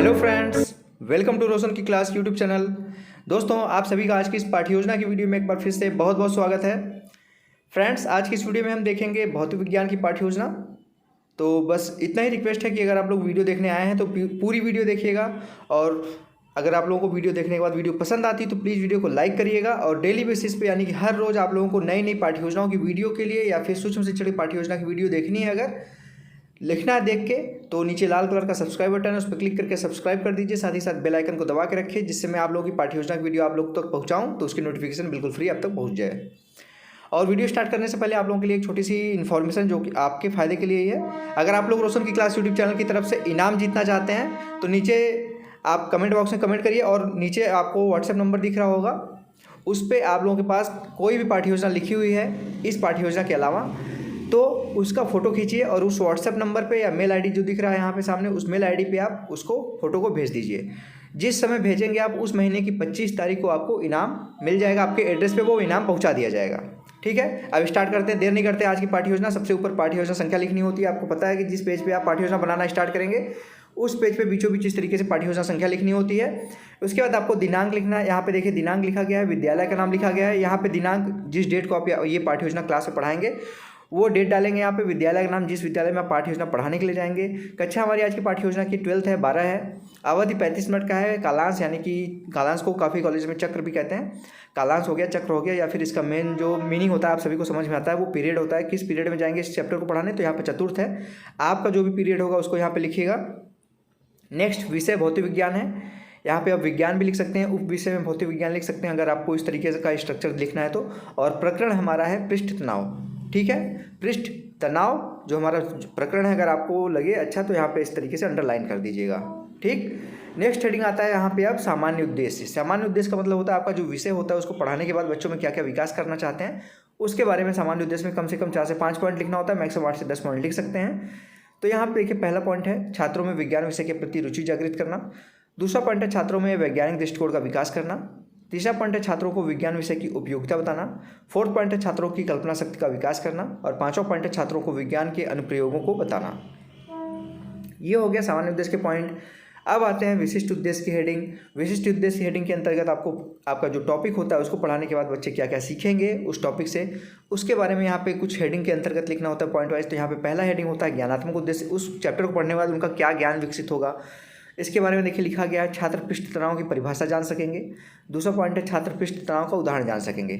Hello friends, welcome to रोशन की class YouTube channel. दोस्तों, आप सभी का आज की इस पाठ्य योजना की वीडियो में एक बार फिर से बहुत बहुत स्वागत है। फ्रेंड्स, आज की इस वीडियो में हम देखेंगे भौतिक विज्ञान की पाठ्य योजना। तो बस इतना ही रिक्वेस्ट है कि अगर आप लोग वीडियो देखने आए हैं तो पूरी वीडियो देखिएगा, और अगर आप लोगों को वीडियो देखने के बाद वीडियो पसंद आती है तो प्लीज़ वीडियो को लाइक करिएगा। और डेली बेसिस पे यानी कि हर रोज़ आप लोगों को नई नई पाठ्य योजनाओं की वीडियो के लिए या फिर सूक्ष्म शिक्षण की पाठ्य योजना की वीडियो देखनी है, अगर लिखना है देख के, तो नीचे लाल कलर का सब्सक्राइब बटन है, उस पर क्लिक करके सब्सक्राइब कर दीजिए। साथ ही साथ बेल आइकन को दबा के रखिए, जिससे मैं आप लोगों की पाठ्य योजना की वीडियो आप लोग तक पहुंचाऊं तो उसकी नोटिफिकेशन बिल्कुल फ्री आप तक पहुंच जाए। और वीडियो स्टार्ट करने से पहले आप लोगों के लिए एक छोटी सी इन्फॉर्मेशन जो कि आपके फ़ायदे के लिए ही है। अगर आप लोग रोशन की क्लास यूट्यूब चैनल की तरफ से इनाम जीतना चाहते हैं तो नीचे आप कमेंट बॉक्स में कमेंट करिए, और नीचे आपको व्हाट्सएप नंबर दिख रहा होगा, उस पर आप लोगों के पास कोई भी पाठ्य योजना लिखी हुई है इस पाठ्य योजना के अलावा, तो उसका फ़ोटो खींचिए और उस व्हाट्सएप नंबर पे या मेल आईडी जो दिख रहा है यहाँ पे सामने, उस मेल आईडी पे आप उसको फ़ोटो को भेज दीजिए। जिस समय भेजेंगे आप, उस महीने की 25 तारीख को आपको इनाम मिल जाएगा, आपके एड्रेस पे वो इनाम पहुँचा दिया जाएगा। ठीक है, अब स्टार्ट करते हैं, देर नहीं करते। आज की पाठ्य योजना, सबसे ऊपर पाठ्य योजना संख्या लिखनी होती है। आपको पता है कि जिस पेज पे आप पाठ्य योजना बनाना स्टार्ट करेंगे उस पेज पे बीचों बीच इस तरीके से पाठ्य योजना संख्या लिखनी होती है। उसके बाद आपको दिनांक लिखना है। यहाँ पे देखिए दिनांक लिखा गया है, विद्यालय का नाम लिखा गया है। यहाँ पे दिनांक, जिस डेट को आप ये पाठ्य योजना क्लास में पढ़ाएंगे वो डेट डालेंगे। यहाँ पे विद्यालय का नाम, जिस विद्यालय में आप पाठ्य योजना पढ़ाने के लिए जाएंगे। कक्षा हमारी आज की पाठ्य योजना की 12th है, 12 है। अवधि 35 मिनट का है। कालांश, यानी कि कालांश को काफ़ी कॉलेज में चक्र भी कहते हैं। कालांश हो गया, चक्र हो गया, या फिर इसका मेन जो मीनिंग होता है आप सभी को समझ में आता है, वो पीरियड होता है। किस पीरियड में जाएंगे इस चैप्टर को पढ़ाने, तो यहाँ पे चतुर्थ है। आपका जो भी पीरियड होगा उसको यहाँ पे लिखिएगा। नेक्स्ट विषय भौतिक विज्ञान है। यहाँ पे आप विज्ञान भी लिख सकते हैं, उप विषय में भौतिक विज्ञान लिख सकते हैं अगर आपको इस तरीके का स्ट्रक्चर लिखना है तो। और प्रकरण हमारा है पृष्ठ तनाव। ठीक है, पृष्ठ तनाव जो हमारा प्रकरण है, अगर आपको लगे अच्छा तो यहाँ पे इस तरीके से अंडरलाइन कर दीजिएगा। ठीक, नेक्स्ट हेडिंग आता है यहाँ पे आप सामान्य उद्देश्य। सामान्य उद्देश्य का मतलब होता है आपका जो विषय होता है उसको पढ़ाने के बाद बच्चों में क्या क्या विकास करना चाहते हैं उसके बारे में सामान्य उद्देश्य में कम से कम 4 से 5 पॉइंट लिखना होता है। मैक्सिमम 8 से 10 पॉइंट लिख सकते हैं। तो यहाँ पे देखिए, पहला पॉइंट है छात्रों में विज्ञान विषय के प्रति रुचि जागृत करना। दूसरा पॉइंट है छात्रों में वैज्ञानिक दृष्टिकोण का विकास करना। तीसरा पॉइंट है छात्रों को विज्ञान विषय की उपयोगिता बताना। फोर्थ पॉइंट है छात्रों की कल्पना शक्ति का विकास करना। और पांचवा पॉइंट है छात्रों को विज्ञान के अनुप्रयोगों को बताना। ये हो गया सामान्य उद्देश्य के पॉइंट। अब आते हैं विशिष्ट उद्देश्य की हेडिंग। विशिष्ट उद्देश्य की हेडिंग के अंतर्गत आपको आपका जो टॉपिक होता है उसको पढ़ाने के बाद बच्चे क्या क्या सीखेंगे उस टॉपिक से, उसके बारे में यहाँ पे कुछ हेडिंग के अंतर्गत लिखना होता है पॉइंट वाइज। तो यहाँ पे पहला हेडिंग होता है ज्ञानात्मक उद्देश्य। उस चैप्टर को पढ़ने के बाद उनका क्या ज्ञान विकसित होगा इसके बारे में देखिए लिखा गया है। छात्र पृष्ठ तनाव की परिभाषा जान सकेंगे। दूसरा पॉइंट है छात्र पृष्ठ तनाव का उदाहरण जान सकेंगे।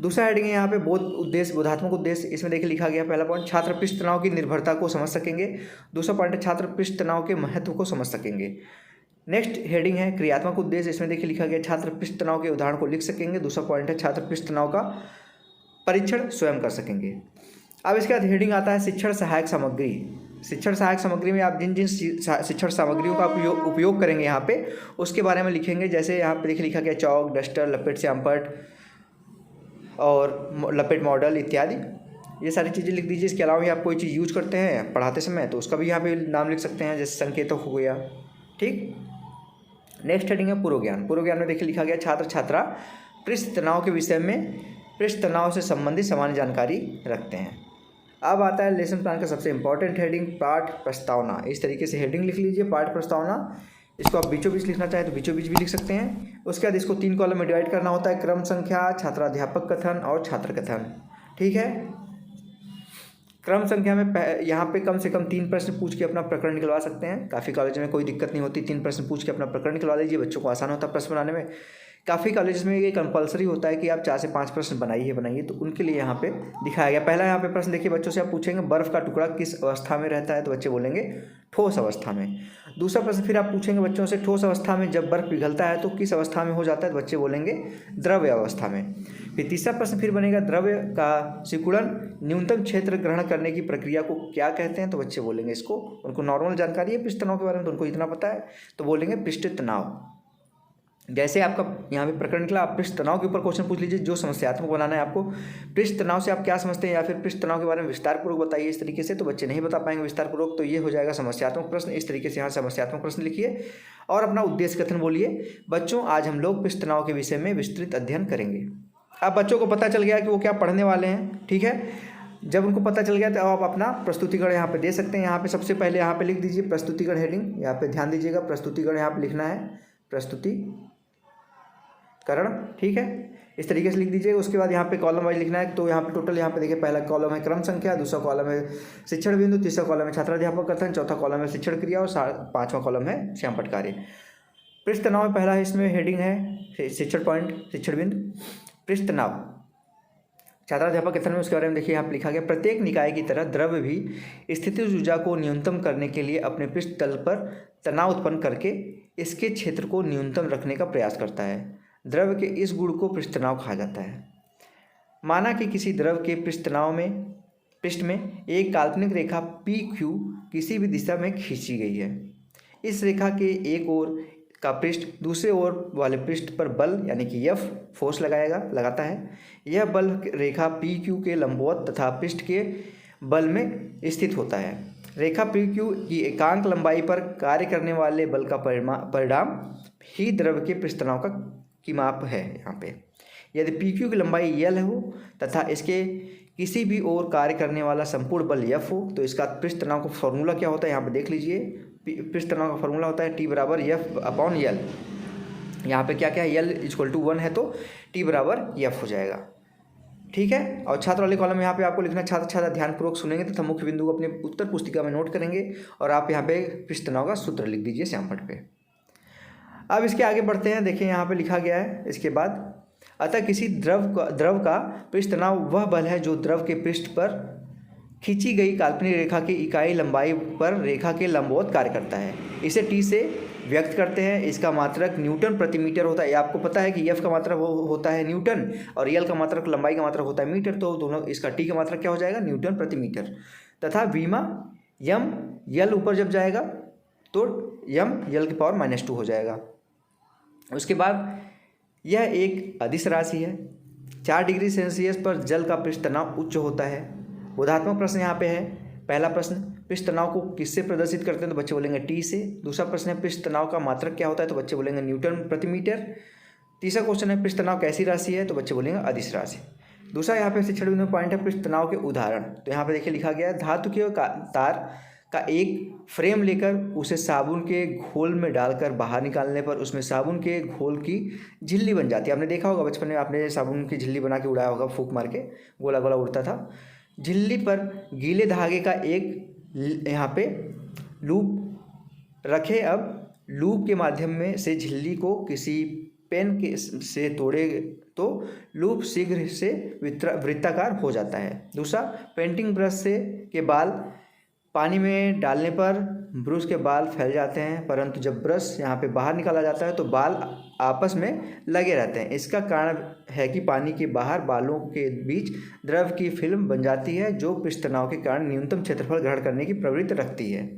दूसरा हेडिंग है यहाँ पे बोध उद्देश्य, बोधात्मक उद्देश्य। इसमें देखिए लिखा गया पहला पॉइंट छात्र पृष्ठ तनाव की निर्भरता को समझ सकेंगे। दूसरा पॉइंट है छात्र पृष्ठ तनाव के महत्व को समझ सकेंगे। नेक्स्ट हेडिंग है क्रियात्मक उद्देश्य। इसमें देखिए लिखा गया छात्र पृष्ठ तनाव के उदाहरण को लिख सकेंगे। दूसरा पॉइंट है छात्र पृष्ठ तनाव का परीक्षण स्वयं कर सकेंगे। अब इसके बाद हेडिंग आता है शिक्षण सहायक सामग्री। शिक्षण सहायक सामग्री में आप जिन जिन शिक्षण सामग्रियों का उपयोग करेंगे यहाँ पे उसके बारे में लिखेंगे। जैसे यहाँ पे देखिए लिखा गया चौक, डस्टर, लपेट श्यामपट और लपेट मॉडल इत्यादि, ये सारी चीज़ें लिख दीजिए। इसके अलावा भी आप कोई चीज़ यूज करते हैं पढ़ाते समय तो उसका भी यहाँ पे नाम लिख सकते हैं, जैसे संकेतक हो गया। ठीक, नेक्स्ट हेडिंग है पूर्व ज्ञान। पूर्व ज्ञान में देखिए लिखा गया छात्र छात्रा पृष्ठ तनाव के विषय में पृष्ठ तनाव से संबंधित सामान्य जानकारी रखते हैं। अब आता है लेसन प्लान का सबसे इंपॉर्टेंट हेडिंग, पाठ प्रस्तावना। इस तरीके से हेडिंग लिख लीजिए, पाठ प्रस्तावना। इसको आप बीचों बीच लिखना चाहें तो बीचों बीच भी लिख सकते हैं। उसके बाद इसको 3 कॉलम में डिवाइड करना होता है, क्रम संख्या, छात्राध्यापक कथन और छात्र कथन। ठीक है, क्रम संख्या में यहाँ पे कम से कम 3 प्रश्न पूछ के अपना प्रकरण निकलवा सकते हैं। काफ़ी कॉलेज में कोई दिक्कत नहीं होती, 3 प्रश्न पूछ के अपना प्रकरण निकलवा लीजिए, बच्चों को आसान होता है प्रश्न बनाने में। काफ़ी कॉलेज में ये कंपलसरी होता है कि आप 4 से 5 प्रश्न बनाइए, तो उनके लिए यहाँ पे दिखाया गया। पहला यहाँ पे प्रश्न देखिए, बच्चों से आप पूछेंगे बर्फ़ का टुकड़ा किस अवस्था में रहता है, तो बच्चे बोलेंगे ठोस अवस्था में। दूसरा प्रश्न फिर आप पूछेंगे बच्चों से ठोस अवस्था में जब बर्फ़ पिघलता है तो किस अवस्था में हो जाता है, तो बच्चे बोलेंगे द्रव्य अवस्था में। फिर तीसरा प्रश्न फिर बनेगा द्रव्य का सिकुड़न न्यूनतम क्षेत्र ग्रहण करने की प्रक्रिया को क्या कहते हैं, तो बच्चे बोलेंगे इसको, उनको नॉर्मल जानकारी है पृष्ठ तनाव के बारे में तो उनको इतना पता है, तो बोलेंगे पृष्ठ तनाव। जैसे आपका यहाँ पे प्रकरण निकला, आप पृष्ठ तनाव के ऊपर क्वेश्चन पूछ लीजिए जो समस्यात्मक बनाना है आपको। पृष्ठ तनाव से आप क्या समझते हैं, या फिर पृष्ठ तनाव के बारे में विस्तारपूर्वक बताइए इस तरीके से, तो बच्चे नहीं बता पाएंगे विस्तारपूर्वक, तो ये हो जाएगा समस्यात्मक प्रश्न। इस तरीके से यहाँ समस्यात्मक प्रश्न लिखिए और अपना उद्देश्य कथन बोलिए। बच्चों, आज हम लोग पृष्ठ तनाव के विषय में विस्तृत अध्ययन करेंगे। अब बच्चों को पता चल गया कि वो क्या पढ़ने वाले हैं। ठीक है, जब उनको पता चल गया तो आप अपना प्रस्तुतिकरण यहाँ पे दे सकते हैं। यहाँ पे सबसे पहले यहाँ पे लिख दीजिए प्रस्तुतिकरण हेडिंग, यहाँ पे ध्यान दीजिएगा प्रस्तुतिकरण यहाँ पे लिखना है, प्रस्तुतिकरण, ठीक है, इस तरीके से लिख दीजिएगा। उसके बाद यहाँ पे कॉलम वाइज लिखना है। तो यहाँ पे टोटल यहाँ पे देखिए पहला कॉलम है क्रम संख्या, दूसरा कॉलम है शिक्षण बिंदु, तीसरा कॉलम है छात्राध्यापक कथन, चौथा कॉलम है शिक्षण क्रिया और पाँचवा कॉलम है श्यामपट्ट कार्य। पृष्ठ तनाव में पहला है, इसमें हेडिंग है शिक्षण पॉइंट, शिक्षण बिंदु, पृष्ठ तनाव छात्राध्यापक कथन में उसके बारे में देखिए यहाँ पे लिखा गया, प्रत्येक निकाय की तरह द्रव्य भी स्थितिज ऊर्जा को न्यूनतम करने के लिए अपने पृष्ठ तल पर तनाव उत्पन्न करके इसके क्षेत्र को न्यूनतम रखने का प्रयास करता है। द्रव्य के इस गुण को पृष्ठ तनाव कहा जाता है। माना कि किसी द्रव के पृष्ठ में एक काल्पनिक रेखा पी क्यू किसी भी दिशा में खींची गई है। इस रेखा के एक ओर का पृष्ठ दूसरे ओर वाले पृष्ठ पर बल यानी कि F फोर्स लगाता है। यह बल रेखा पी क्यू के लंबवत तथा पृष्ठ के बल में स्थित होता है। रेखा पी क्यू की एकांक लंबाई पर कार्य करने वाले बल का परिणाम ही द्रव के पृष्ठ तनाव की माप है। यहाँ पे यदि पी क्यू की लंबाई L हो तथा इसके किसी भी ओर कार्य करने वाला संपूर्ण बल F हो तो इसका पृष्ठ तनाव का फॉर्मूला क्या होता है, यहाँ पे देख लीजिए। पृष्ठ तनाव का फॉर्मूला होता है T बराबर F/L। यहाँ पे क्या क्या है, L = 1 है तो T बराबर F हो जाएगा, ठीक है। और छात्र वाले कॉलम में यहाँ पे आपको लिखना है छात्र छात्रा ध्यानपूर्वक सुनेंगे तथा मुख्य बिंदु को अपने उत्तर पुस्तिका में नोट करेंगे और आप यहाँ पे पृष्ठ तनाव का सूत्र लिख दीजिए श्यामपट्ट पे। अब इसके आगे बढ़ते हैं, देखिए यहाँ पे लिखा गया है इसके बाद, अतः किसी द्रव का पृष्ठ तनाव वह बल है जो द्रव के पृष्ठ पर खींची गई काल्पनिक रेखा की इकाई लंबाई पर रेखा के लंबवत कार्य करता है। इसे T से व्यक्त करते हैं। इसका मात्रक न्यूटन प्रति मीटर होता है। आपको पता है कि F का मात्रक होता है न्यूटन और L का मात्रक लंबाई का मात्रक होता है मीटर, तो दोनों इसका T का मात्रक क्या हो जाएगा, न्यूटन प्रति मीटर। तथा विमा यम L ऊपर जब जाएगा तो यम L⁻² हो जाएगा। उसके बाद यह एक अदिश राशि है। 4 डिग्री सेल्सियस पर जल का पृष्ठ तनाव उच्च होता है। बोधात्मक प्रश्न यहाँ पे है। पहला प्रश्न, पृष्ठ तनाव को किससे प्रदर्शित करते हैं, तो बच्चे बोलेंगे T से। दूसरा प्रश्न है पृष्ठ तनाव का मात्रक क्या होता है, तो बच्चे बोलेंगे न्यूटन प्रति मीटर। तीसरा क्वेश्चन है पृष्ठ तनाव कैसी राशि है, तो बच्चे बोलेंगे अदिश राशि। दूसरा यहाँ पे शिक्षण बिंदु पॉइंट है पृष्ठ तनाव के उदाहरण। तो यहाँ पे देखिए लिखा गया है, धातु के तार का एक फ्रेम लेकर उसे साबुन के घोल में डालकर बाहर निकालने पर उसमें साबुन के घोल की झिल्ली बन जाती है। आपने देखा होगा बचपन में, आपने साबुन की झिल्ली बना के उड़ाया होगा, फूंक मार के गोला गोला उड़ता था। झिल्ली पर गीले धागे का एक यहाँ पे लूप रखे। अब लूप के माध्यम में से झिल्ली को किसी पेन के से तोड़े तो लूप शीघ्र से वृत्ताकार हो जाता है। दूसरा, पेंटिंग ब्रश के बाल पानी में डालने पर ब्रश के बाल फैल जाते हैं, परंतु जब ब्रश यहाँ पे बाहर निकाला जाता है तो बाल आपस में लगे रहते हैं। इसका कारण है कि पानी के बाहर बालों के बीच द्रव की फिल्म बन जाती है जो पृष्ठ तनाव के कारण न्यूनतम क्षेत्रफल ग्रहण करने की प्रवृत्ति रखती है,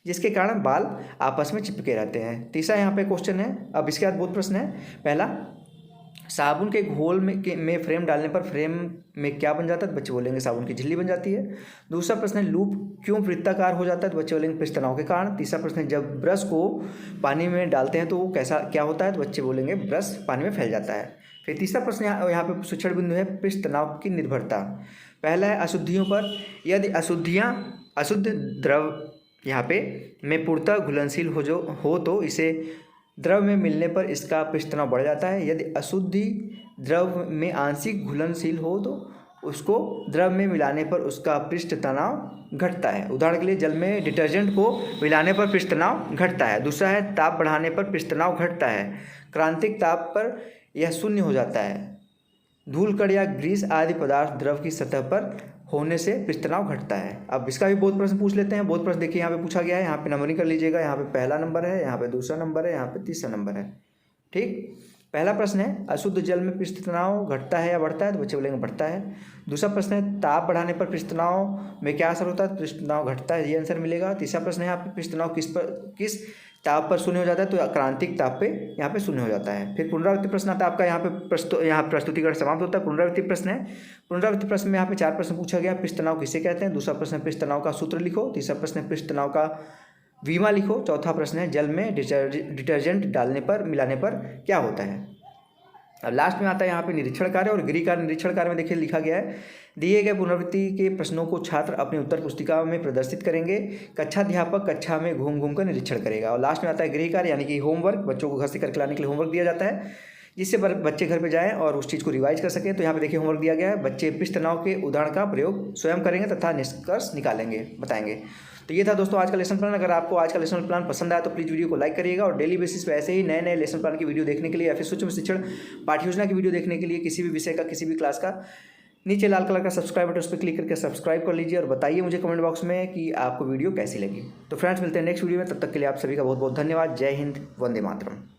जिसके कारण बाल आपस में चिपके रहते हैं। तीसरा यहाँ पे क्वेश्चन है। अब इसके बाद बहुत प्रश्न है। पहला, साबुन के घोल में फ्रेम डालने पर फ्रेम में क्या बन जाता है, तो बच्चे बोलेंगे साबुन की झिल्ली बन जाती है। दूसरा प्रश्न है लूप क्यों वृत्ताकार हो जाता है, तो बच्चे बोलेंगे पृष्ठ तनाव के कारण। तीसरा प्रश्न है जब ब्रश को पानी में डालते हैं तो वो क्या होता है, तो बच्चे बोलेंगे ब्रश पानी में फैल जाता है। फिर तीसरा प्रश्न यहाँ पे शिक्षण बिंदु है पृष्ठ तनाव की निर्भरता। पहला है अशुद्धियों पर। यदि अशुद्ध द्रव यहाँ पे में पूर्णतः घुलनशील हो तो इसे द्रव में मिलने पर इसका पृष्ठ तनाव बढ़ जाता है। यदि अशुद्धि द्रव में आंशिक घुलनशील हो तो उसको द्रव में मिलाने पर उसका पृष्ठ तनाव घटता है। उदाहरण के लिए जल में डिटर्जेंट को मिलाने पर पृष्ठ तनाव घटता है। दूसरा है ताप बढ़ाने पर पृष्ठ तनाव घटता है। क्रांतिक ताप पर यह शून्य हो जाता है। धूलकण या ग्रीस आदि पदार्थ द्रव की सतह पर होने से पृष्ठ तनाव घटता है। अब इसका भी बहुत प्रश्न पूछ लेते हैं। बहुत प्रश्न देखिए यहाँ पे पूछा गया है, यहाँ पे नंबरिंग कर लीजिएगा। यहाँ पे पहला नंबर है, यहाँ पे दूसरा नंबर है, यहाँ पे तीसरा नंबर है। ठीक, पहला प्रश्न है अशुद्ध जल में पृष्ठ तनाव घटता है या बढ़ता है, तो बच्चे बोलेंगे बढ़ता है। दूसरा प्रश्न है ताप बढ़ाने पर पृष्ठ तनाव में क्या असर होता है, तो पृष्ठ तनाव घटता है, ये आंसर मिलेगा। तीसरा प्रश्न है यहाँ पे पृष्ठ तनाव किस ताप पर शून्य हो जाता है, तो क्रांतिक ताप पे यहाँ पे शून्य हो जाता है। फिर पुनरावृत्ति प्रश्न आता है आपका। यहाँ प्रस्तुतिकरण समाप्त होता है। पुनरावृत्ति प्रश्न है। पुनरावृत्ति प्रश्न में यहाँ पे 4 प्रश्न पूछा गया। पृष्ठ तनाव किसे कहते हैं। दूसरा प्रश्न है पृष्ठ तनाव का सूत्र लिखो। तीसरा प्रश्न है पृष्ठ तनाव का विमा लिखो। चौथा प्रश्न है जल में डिटर्जेंट मिलाने पर क्या होता है। अब लास्ट में आता है यहाँ पे निरीक्षण कार्य और गृह कार्य। निरीक्षण कार्य में देखिए लिखा गया है दिए गए पुनरावृत्ति के प्रश्नों को छात्र अपनी उत्तर पुस्तिका में प्रदर्शित करेंगे। कक्षाध्यापक कक्षा में घूम घूम कर निरीक्षण करेगा। और लास्ट में आता है गृह कार्य यानी कि होमवर्क, बच्चों को घर से करके लाने के लिए होमवर्क दिया जाता है, जिससे बच्चे घर पे जाएं और उस चीज़ को रिवाइज कर सकें। तो यहाँ पे देखिए होमवर्क दिया गया है, बच्चे पृष्ठ तनाव के उदाहरण का प्रयोग स्वयं करेंगे तथा निष्कर्ष निकालेंगे, बताएंगे। तो ये था दोस्तों आज का लेसन प्लान। अगर आपको आज का लेसन प्लान पसंद आया तो प्लीज़ वीडियो को लाइक करिएगा, और डेली बेसिस पे ऐसे ही नए नए लेसन प्लान की वीडियो देखने के लिए या फिर सूक्ष्म शिक्षण पाठ्य योजना की वीडियो देखने के लिए किसी भी विषय का, किसी भी क्लास का, नीचे लाल कलर का सब्सक्राइब बटन, उस पर क्लिक करके सब्सक्राइब कर लीजिए और बताइए मुझे कमेंट बॉक्स में कि आपको वीडियो कैसी लगी। तो फ्रेंड्स मिलते हैं नेक्स्ट वीडियो में, तब तक के लिए आप सभी का बहुत बहुत धन्यवाद। जय हिंद, वंदे मातरम।